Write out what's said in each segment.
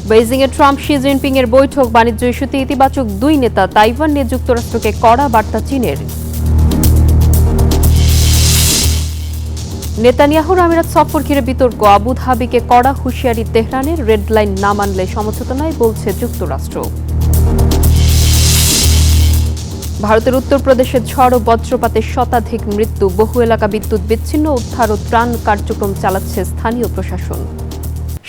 বেইজিংয়ে Trump Xi Jinping এর বৈঠক, বাণিজ্য ইস্যুতে ইতিবাচক দুই নেতা। তাইওয়ান নিয়ে যুক্তরাষ্ট্রকে কড়া বার্তা চীনের। নেতানিয়াহুর আমিরাত সফর ঘিরে বিতর্ক, আবুধাবিকে কড়া হুঁশিয়ারি তেহরানের, রেড লাইন না মানলে সমঝোতা নয় বলছে যুক্তরাষ্ট্র। ভারতের উত্তরপ্রদেশে ঝড় ও বজ্রপাতে শতাধিক মৃত্যু, বহু এলাকা বিদ্যুৎ বিচ্ছিন্ন, উদ্ধার ও ত্রাণ কার্যক্রম চালাচ্ছে স্থানীয় প্রশাসন।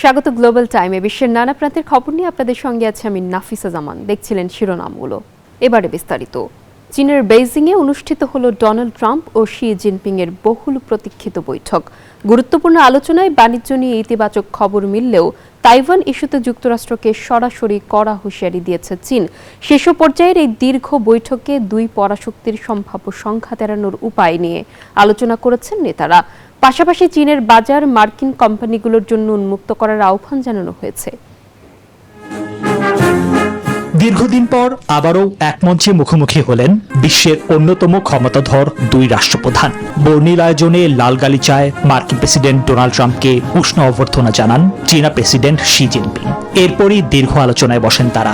স্বাগত গ্লোবাল টাইমে। বিশ্বের নানা প্রান্তের খবর নিয়ে আপনাদের সঙ্গে আছে আমি নাফিসা জামান। দেখছিলেন শিরোনামগুলো, এবারে বিস্তারিত। চীনের বেইজিংয়ে অনুষ্ঠিত হলো ডোনাল্ড ট্রাম্প ও শি জিনপিং এর বহুল প্রতীক্ষিত বৈঠক। গুরুত্বপূর্ণ আলোচনায় বাণিজ্য নিয়ে ইতিবাচক খবর মিললেও তাইওয়ান ইস্যুতে যুক্তরাষ্ট্রকে সরাসরি কড়া হুঁশিয়ারি দিয়েছে চীন। শীর্ষ পর্যায়ের এই দীর্ঘ বৈঠকে দুই পরাশক্তির সম্ভাব্য সংঘাত এড়ানোর উপায় নিয়ে আলোচনা করেছেন নেতারা। পাশাপাশি চীনের বাজার মার্কিন কোম্পানিগুলোর জন্য উন্মুক্ত করার আহ্বান জানানো হয়েছে। দীর্ঘদিন পর আবারও এক মঞ্চে মুখোমুখি হলেন বিশ্বের অন্যতম ক্ষমতাধর দুই রাষ্ট্রপ্রধান। বর্ণিল আয়োজনে লাল গালিচায় মার্কিন প্রেসিডেন্ট ডোনাল্ড ট্রাম্পকে উষ্ণ অভ্যর্থনা জানান চীনা প্রেসিডেন্ট শি জিনপিং। এরপরই দীর্ঘ আলোচনায় বসেন তারা।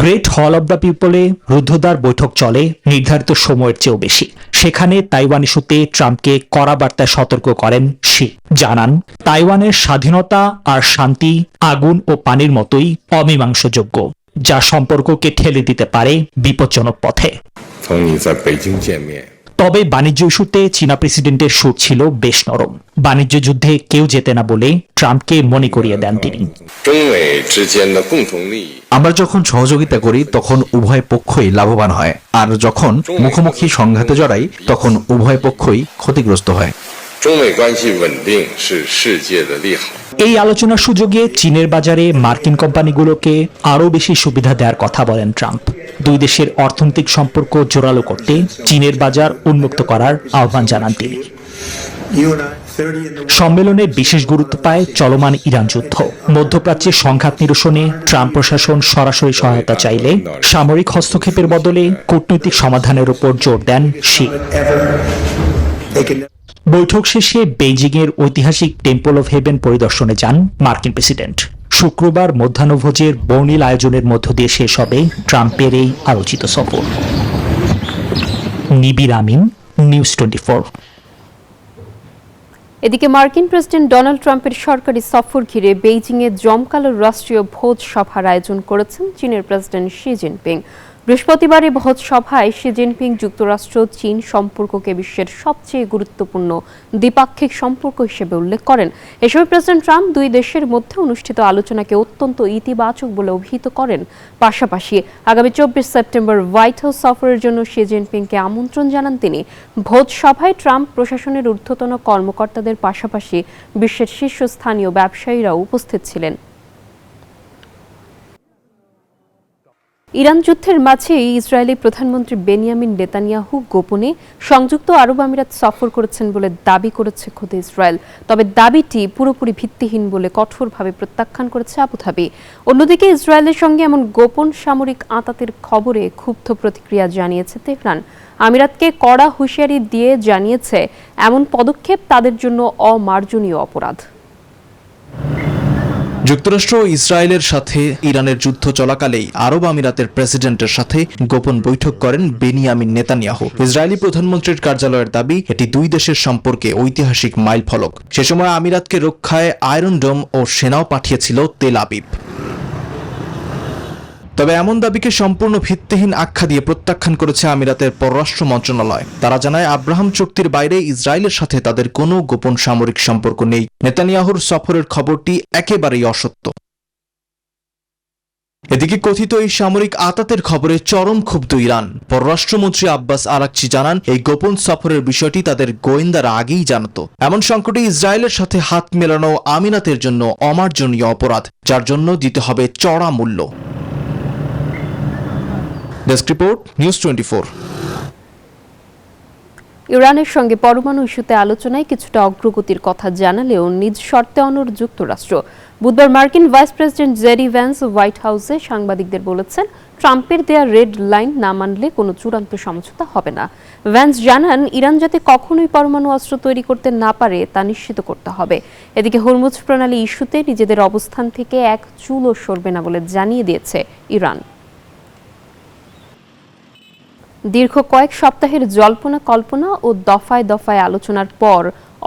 গ্রেট হল অব দ্য পিপলে রুদ্ধদ্বার বৈঠক চলে নির্ধারিত সময়ের চেয়েও বেশি। সেখানে তাইওয়ান ইস্যুতে ট্রাম্পকে কড়া বার্তায় সতর্ক করেন শি। জানান, তাইওয়ানের স্বাধীনতা আর শান্তি আগুন ও পানির মতোই অমীমাংসযোগ্য, যা সম্পর্ককে ঠেলে দিতে পারে বিপজ্জনক পথে। তবে বাণিজ্য ইস্যুতে চীনা প্রেসিডেন্টের সুর ছিল বেশ নরম। বাণিজ্য যুদ্ধে কেউ জেতে না বলে ট্রাম্পকে মনে করিয়ে দেন তিনি। আমরা যখন সহযোগিতা করি তখন উভয় পক্ষই লাভবান হয়, আর যখন মুখোমুখি সংঘাতে জড়াই তখন উভয় পক্ষই ক্ষতিগ্রস্ত হয়। এই আলোচনার সুযোগে চীনের বাজারে মার্কিন কোম্পানিগুলোকে আরও বেশি সুবিধা দেওয়ার কথা বলেন ট্রাম্প। দুই দেশের অর্থনৈতিক সম্পর্ক জোরালো করতে চীনের বাজার উন্মুক্ত করার আহ্বান জানান তিনি। সম্মেলনে বিশেষ গুরুত্ব পায় চলমান ইরান যুদ্ধ। মধ্যপ্রাচ্যে সংঘাত নিরসনে ট্রাম্প প্রশাসন সরাসরি সহায়তা চাইলে সামরিক হস্তক্ষেপের বদলে কূটনৈতিক সমাধানের উপর জোর দেন শি। বৈঠক শেষে বেইজিংয়ের ঐতিহাসিক টেম্পল অফ হেভেন পরিদর্শনে যান মার্কিন প্রেসিডেন্ট। শুক্রবার মধ্যাহ্নভোজের বর্ণিল আয়োজনের মধ্য দিয়ে শেষ হবে ট্রাম্পের এই আলোচিত সফর। নিবির আমিন, নিউজ 24। এদিকে মার্কিন প্রেসিডেন্ট ডোনাল্ড ট্রাম্পের সরকারি সফর ঘিরে বেইজিংয়ে জমকালো রাষ্ট্রীয় ভোজ সভার আয়োজন করেছেন চীনের প্রেসিডেন্ট শি জিনপিং। বৃহস্পতিবার এই ভোজ সভায় শি জিনপিং যুক্তরাষ্ট্র চীন সম্পর্ককে বিশ্বের সবচেয়ে গুরুত্বপূর্ণ দ্বিপাক্ষিক সম্পর্ক হিসেবে উল্লেখ করেন। এসব প্রেসিডেন্ট ট্রাম্প দুই দেশের মধ্যে অনুষ্ঠিত আলোচনাকে অত্যন্ত ইতিবাচক বলে অভিহিত করেন। পাশাপাশি আগামী 24 সেপ্টেম্বর হোয়াইট হাউস সফরের জন্য শি জিনপিংকে আমন্ত্রণ জানান তিনি। ভোজ সভায় ট্রাম্প প্রশাসনের ঊর্ধ্বতন কর্মকর্তাদের পাশাপাশি বিশ্বের শীর্ষস্থানীয় ব্যবসায়ীরাও উপস্থিত ছিলেন। ইরান যুদ্ধের মাঝেই ইসরায়েলি প্রধানমন্ত্রী বেনিয়ামিন নেতানিয়াহু গোপনে সংযুক্ত আরব আমিরাত সফর করেছেন বলে দাবি করেছে খোদ ইসরায়েল। তবে দাবিটি পুরোপুরি ভিত্তিহীন বলে কঠোরভাবে প্রত্যাখ্যান করেছে আবুধাবি। অন্যদিকে ইসরায়েলের সঙ্গে এমন গোপন সামরিক আঁতাতের খবরে ক্ষুব্ধ প্রতিক্রিয়া জানিয়েছে তেহরান। আমিরাতকে কড়া হুঁশিয়ারি দিয়ে জানিয়েছে এমন পদক্ষেপ তাদের জন্য অমার্জনীয় অপরাধ। যুক্তরাষ্ট্র ইসরায়েলের সাথে ইরানের যুদ্ধ চলাকালেই আরব আমিরাতের প্রেসিডেন্টের সাথে গোপন বৈঠক করেন বেনিয়ামিন নেতানিয়াহু। ইসরায়েলি প্রধানমন্ত্রীর কার্যালয়ের দাবি, এটি দুই দেশের সম্পর্কে ঐতিহাসিক মাইলফলক। সে সময় আমিরাতকে রক্ষায় আয়রন ডোম ও সেনাও পাঠিয়েছিল তেল আবিব। তবে এমন দাবিকে সম্পূর্ণ ভিত্তিহীন আখ্যা দিয়ে প্রত্যাখ্যান করেছে আমিরাতের পররাষ্ট্র মন্ত্রণালয়। তারা জানায়, আব্রাহাম চুক্তির বাইরে ইসরায়েলের সাথে তাদের কোনো গোপন সামরিক সম্পর্ক নেই। নেতানিয়াহুর সফরের খবরটি একেবারেই অসত্য। এদিকে কথিত এই সামরিক আঁতাতের খবরে চরম ক্ষুব্ধ ইরান। পররাষ্ট্রমন্ত্রী আব্বাস আরাকচি জানান, এই গোপন সফরের বিষয়টি তাদের গোয়েন্দারা আগেই জানত। এমন সংকটে ইসরায়েলের সাথে হাত মেলানো আমিরাতের জন্য অমার্জনীয় অপরাধ, যার জন্য দিতে হবে চড়া মূল্য। Desk report, news 24। ইরানের সঙ্গে পরমাণু ইস্যুতে আলোচনায় কিছুটা অগ্রগতির কথা জানালেও নিজ শর্তে অনড় যুক্তরাষ্ট্র। বুধবার মার্কিন vice president JD Vance white হাউসে সাংবাদিকদের বলেছেন, ট্রাম্পের দেয়া রেড লাইন না মানলে কোনো চূড়ান্ত সমঝোতা হবে না। ভ্যান্স জানান, ইরান যাতে কখনোই পরমাণু অস্ত্র তৈরি করতে না পারে তা নিশ্চিত করতে হবে। এদিকে হরমুজ প্রণালী ইস্যুতে নিজেদের অবস্থান থেকে এক চুলও সরবে না বলে জানিয়ে দিয়েছে ইরান। দীর্ঘ কয়েক সপ্তাহের জল্পনা কল্পনা ও দফায় দফায় আলোচনার পর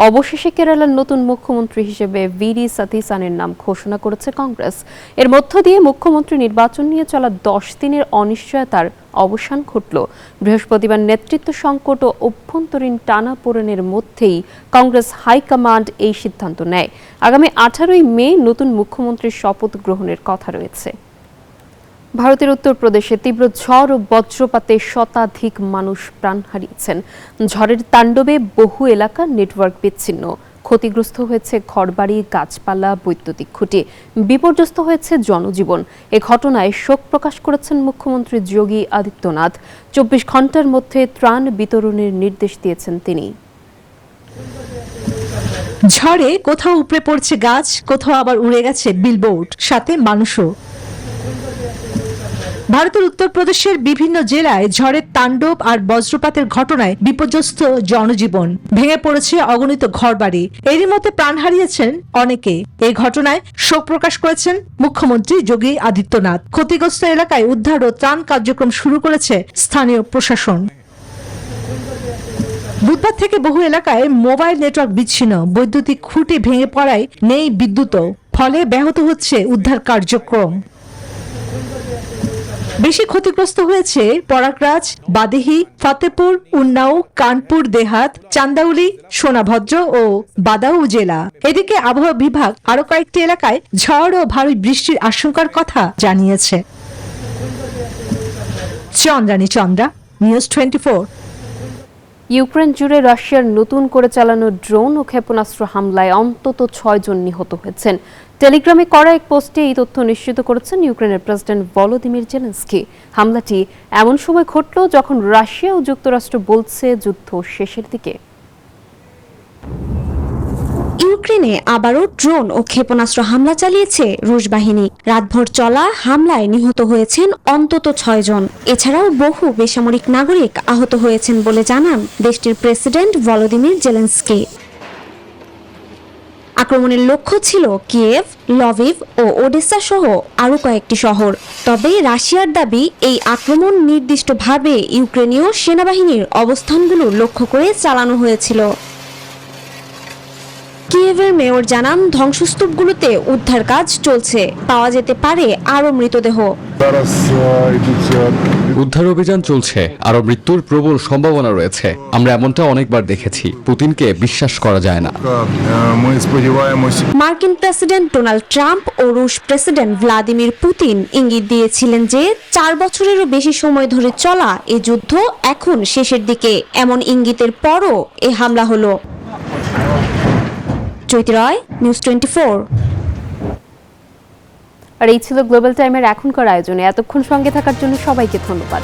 অবশেষে কেরালার নতুন মুখ্যমন্ত্রী হিসেবে ভিডি সতীসানের নাম ঘোষণা করেছে কংগ্রেস। এর মধ্য দিয়ে মুখ্যমন্ত্রী নির্বাচন নিয়ে চলা 10 দিনের অনিশ্চয়তার অবসান ঘটল। বৃহস্পতিবার নেতৃত্ব সংকট ও অভ্যন্তরীণ টানাপোড়েনের মধ্যেই কংগ্রেস হাইকমান্ড এই সিদ্ধান্ত নেয়। আগামী 18ই মে নতুন মুখ্যমন্ত্রীর শপথ গ্রহণের কথা রয়েছে। ভারতের উত্তরপ্রদেশে তীব্র ঝড় ও বজ্রপাতে শতাধিক মানুষ প্রাণ হারিয়েছেন। ঝড়ের তাণ্ডবে বহু এলাকার নেটওয়ার্ক বিচ্ছিন্ন। ক্ষতিগ্রস্ত হয়েছে ঘরবাড়ি, গাছপালা, বৈদ্যুতিক খুঁটি। বিপর্যস্ত হয়েছে জনজীবন। এ ঘটনায় শোক প্রকাশ করেছেন মুখ্যমন্ত্রী যোগী আদিত্যনাথ। 24 ঘন্টার মধ্যে ত্রাণ বিতরণের নির্দেশ দিয়েছেন তিনি। ঝড়ে কোথাও উপড়ে পড়ছে গাছ, কোথাও আবার উড়ে গেছে বিলবোর্ড, সাথে মানুষও। ভারতের উত্তরপ্রদেশের বিভিন্ন জেলায় ঝড়ের তাণ্ডব আর বজ্রপাতের ঘটনায় বিপর্যস্ত জনজীবন। ভেঙে পড়েছে অগণিত ঘরবাড়ি। এরই মধ্যে প্রাণ হারিয়েছেন অনেকে। এই ঘটনায় শোক প্রকাশ করেছেন মুখ্যমন্ত্রী যোগী আদিত্যনাথ। ক্ষতিগ্রস্ত এলাকায় উদ্ধার ও ত্রাণ কার্যক্রম শুরু করেছে স্থানীয় প্রশাসন। বুধবার থেকে বহু এলাকায় মোবাইল নেটওয়ার্ক বিচ্ছিন্ন। বৈদ্যুতিক খুঁটি ভেঙে পড়ায় নেই বিদ্যুৎও। ফলে ব্যাহত হচ্ছে উদ্ধার কার্যক্রম। বেশি ক্ষতিগ্রস্ত হয়েছে পরাগরাজ, বাদেহি, ফতেপুর, উন্নাও, কানপুর দেহাত, চান্দাউলি, সোনাভদ্র ও বাদাউ জেলা। এদিকে আবহাওয়া বিভাগ আরো কয়েকটি এলাকায় ঝড় ও ভারী বৃষ্টির আশঙ্কার কথা জানিয়েছে। চন্দ্রা, নিউজ 24। ইউক্রেন জুড়ে রাশিয়ার নতুন করে চালানো ড্রোন ও ক্ষেপণাস্ত্র হামলায় অন্তত 6 জন নিহত হয়েছেন। টেলিগ্রামে করা এক পোস্টে এই তথ্য নিশ্চিত করেছেন ইউক্রেনের প্রেসিডেন্ট ভলোদিমির জেলেনস্কি। হামলাটি এমন সময় ঘটল যখন রাশিয়া ও যুক্তরাষ্ট্র বলছে যুদ্ধ শেষের দিকে। ইউক্রেনে আবারও ড্রোন ও ক্ষেপণাস্ত্র হামলা চালিয়েছে রুশ বাহিনী। রাতভর চলা হামলায় নিহত হয়েছেন অন্তত 6 জন। এছাড়াও বহু বেসামরিক নাগরিক আহত হয়েছেন বলে জানান দেশটির প্রেসিডেন্ট ভলোদিমির জেলেনস্কি। আক্রমণের লক্ষ্য ছিল কিয়েভ, লভিভ ও ওডেসা সহ আরও কয়েকটি শহর। তবে রাশিয়ার দাবি, এই আক্রমণ নির্দিষ্টভাবে ইউক্রেনীয় সেনাবাহিনীর অবস্থানগুলো লক্ষ্য করে চালানো হয়েছিল। কিয়েভের মেয়র জানান, ধ্বংসস্তূপগুলোতে উদ্ধার কাজ চলছে। পাওয়া যেতে পারে আরও মৃতদেহ। উদ্ধার অভিযান চলছে, আরো মৃত্যুর প্রবল সম্ভাবনা রয়েছে। আমরা এমনটা অনেকবার দেখেছি। পুতিনকে বিশ্বাস করা যায় না। মার্কিন প্রেসিডেন্ট ডোনাল্ড ট্রাম্প ও রুশ প্রেসিডেন্ট ভ্লাদিমির পুতিন ইঙ্গিত দিয়েছিলেন যে 4 বছরেরও বেশি সময় ধরে চলা এ যুদ্ধ এখন শেষের দিকে। এমন ইঙ্গিতের পরও এ হামলা হলো। চৈতি রয়, নিউজ 24। আর এই ছিল গ্লোবাল টাইমের এখনকার আয়োজনে। এতক্ষণ সঙ্গে থাকার জন্য সবাইকে ধন্যবাদ।